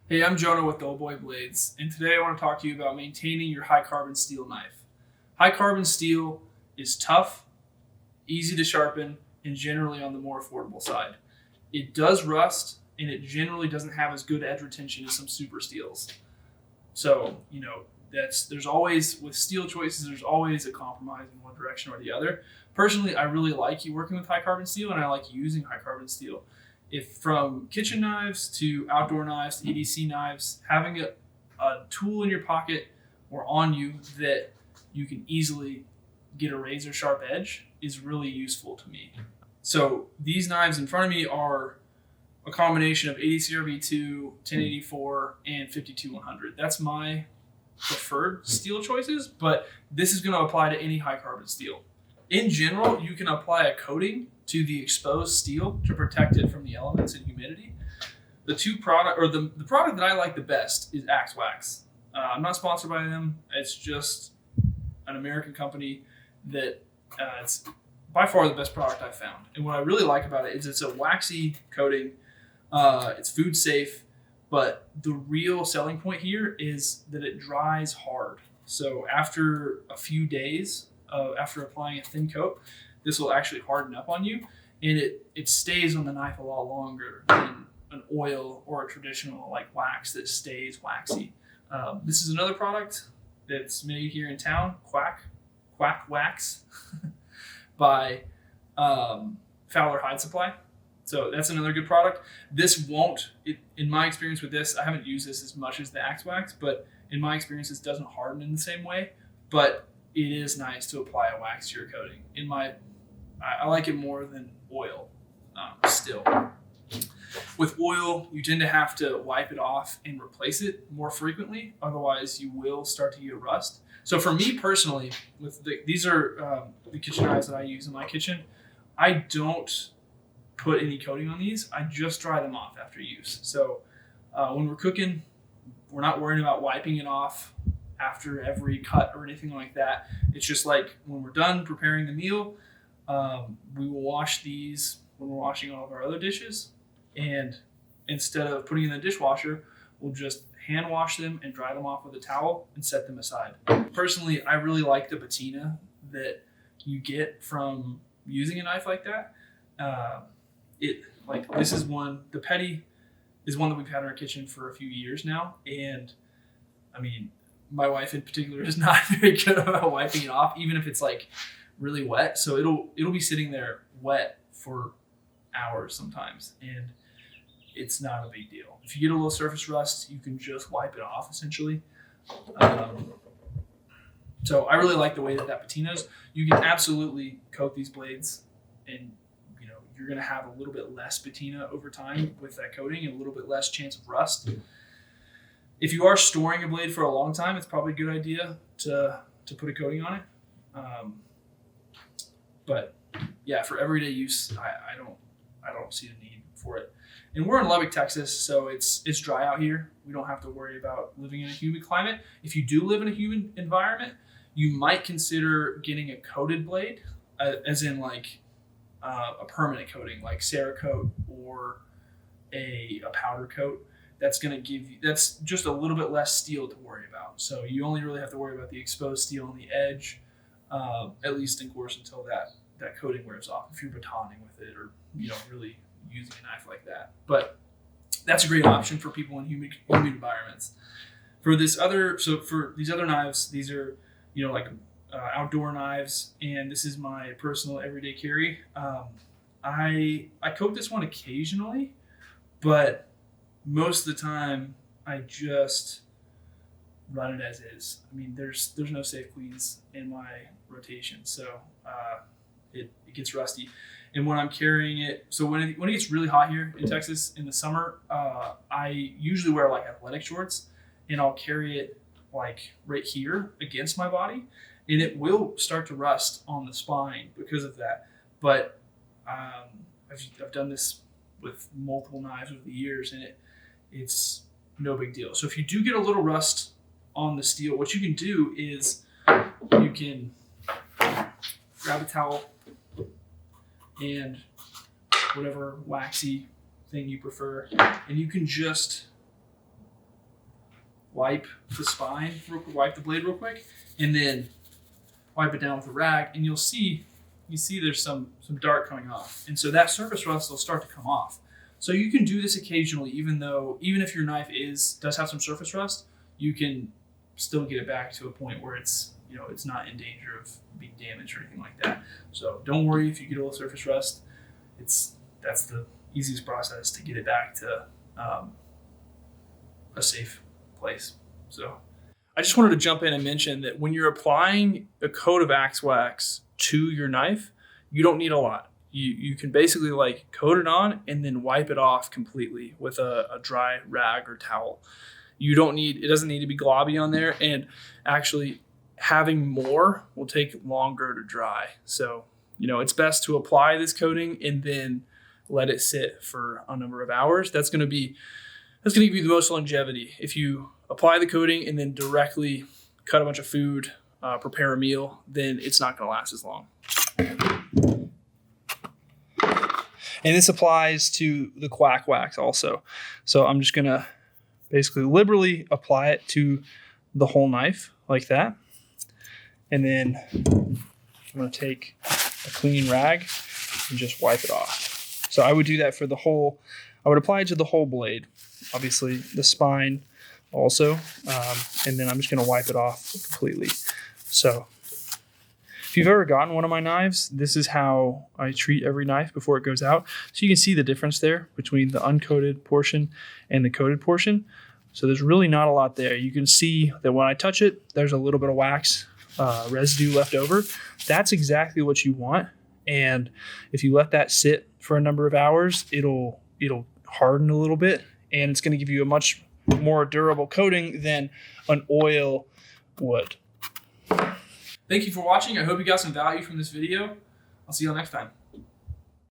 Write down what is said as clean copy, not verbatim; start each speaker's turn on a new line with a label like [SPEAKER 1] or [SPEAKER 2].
[SPEAKER 1] Hey, I'm Jonah with Doughboy Blades, and today I want to talk to you about maintaining your high carbon steel knife. High carbon steel is tough, easy to sharpen, and generally on the more affordable side. It does rust, and it generally doesn't have as good edge retention as some super steels. So, there's always, with steel choices, there's always a compromise in one direction or the other. Personally, I really like working with high carbon steel, and I like using high carbon steel. If from kitchen knives to outdoor knives to EDC knives, having a tool in your pocket or on you that you can easily get a razor sharp edge is really useful to me. So these knives in front of me are a combination of 80 CRV2, 1084, and 52100. That's my preferred steel choices, but this is going to apply to any high carbon steel. In general, you can apply a coating to the exposed steel to protect it from the elements and humidity. The product that I like the best is Axe Wax. I'm not sponsored by them. It's just an American company that it's by far the best product I've found. And what I really like about it is it's a waxy coating. It's food safe, but the real selling point here is that it dries hard. So after a few days, after applying a thin coat, this will actually harden up on you, and it stays on the knife a lot longer than an oil or a traditional like wax that stays waxy. This is another product that's made here in town, Quack Wax, by Fowler Hide Supply. So that's another good product. In my experience with this, I haven't used this as much as the Axe Wax, but in my experience, this doesn't harden in the same way. But it is nice to apply a wax to your coating. I like it more than oil still. With oil, you tend to have to wipe it off and replace it more frequently. Otherwise, you will start to get rust. So for me personally, these are the kitchen knives that I use in my kitchen. I don't put any coating on these. I just dry them off after use. So when we're cooking, we're not worrying about wiping it off after every cut or anything like that. It's just like when we're done preparing the meal, we will wash these when we're washing all of our other dishes. And instead of putting in the dishwasher, we'll just hand wash them and dry them off with a towel and set them aside. Personally, I really like the patina that you get from using a knife like that. The Petty is one that we've had in our kitchen for a few years now. And I mean, my wife in particular is not very good about wiping it off, even if it's like really wet. So it'll be sitting there wet for hours sometimes, and it's not a big deal. If you get a little surface rust, you can just wipe it off essentially. So I really like the way that patina's. You can absolutely coat these blades, and you're going to have a little bit less patina over time with that coating and a little bit less chance of rust. If you are storing a blade for a long time, it's probably a good idea to put a coating on it. But yeah, for everyday use, I don't see the need for it. And we're in Lubbock, Texas, so it's dry out here. We don't have to worry about living in a humid climate. If you do live in a humid environment, you might consider getting a coated blade, as in like a permanent coating, like Cerakote or a powder coat. That's just a little bit less steel to worry about. So you only really have to worry about the exposed steel on the edge, at least in course until that coating wears off. If you're batoning with it or really using a knife like that, but that's a great option for people in humid environments. For these other knives, these are outdoor knives, and this is my personal everyday carry. I coat this one occasionally, but most of the time I just run it as is. I mean, there's no Safe Queens in my rotation, so it gets rusty. And when I'm carrying it, so when it gets really hot here in Texas in the summer, I usually wear like athletic shorts, and I'll carry it like right here against my body, and it will start to rust on the spine because of that. But I've done this with multiple knives over the years, and it's no big deal. So if you do get a little rust on the steel, what you can do is you can grab a towel and whatever waxy thing you prefer, and you can just wipe the spine, wipe the blade real quick, and then wipe it down with a rag, and you see there's some dark coming off. And so that surface rust will start to come off. So you can do this occasionally, even if your knife does have some surface rust, you can still get it back to a point where it's not in danger of being damaged or anything like that. So don't worry if you get a little surface rust. That's the easiest process to get it back to a safe place. So I just wanted to jump in and mention that when you're applying a coat of Axe Wax to your knife, you don't need a lot. You can basically like coat it on and then wipe it off completely with a dry rag or towel. It doesn't need to be globby on there, and actually having more will take longer to dry. So, it's best to apply this coating and then let it sit for a number of hours. That's going to give you the most longevity. If you apply the coating and then directly cut a bunch of food, prepare a meal, then it's not going to last as long. And this applies to the Quack Wax also. So I'm just going to basically liberally apply it to the whole knife like that. And then I'm going to take a clean rag and just wipe it off. So I would do that for I would apply it to the whole blade, obviously the spine also. And then I'm just going to wipe it off completely. So if you've ever gotten one of my knives, this is how I treat every knife before it goes out. So you can see the difference there between the uncoated portion and the coated portion. So there's really not a lot there. You can see that when I touch it, there's a little bit of wax residue left over. That's exactly what you want. And if you let that sit for a number of hours, it'll harden a little bit, and it's going to give you a much more durable coating than an oil would. Thank you for watching. I hope you got some value from this video. I'll see you all next time.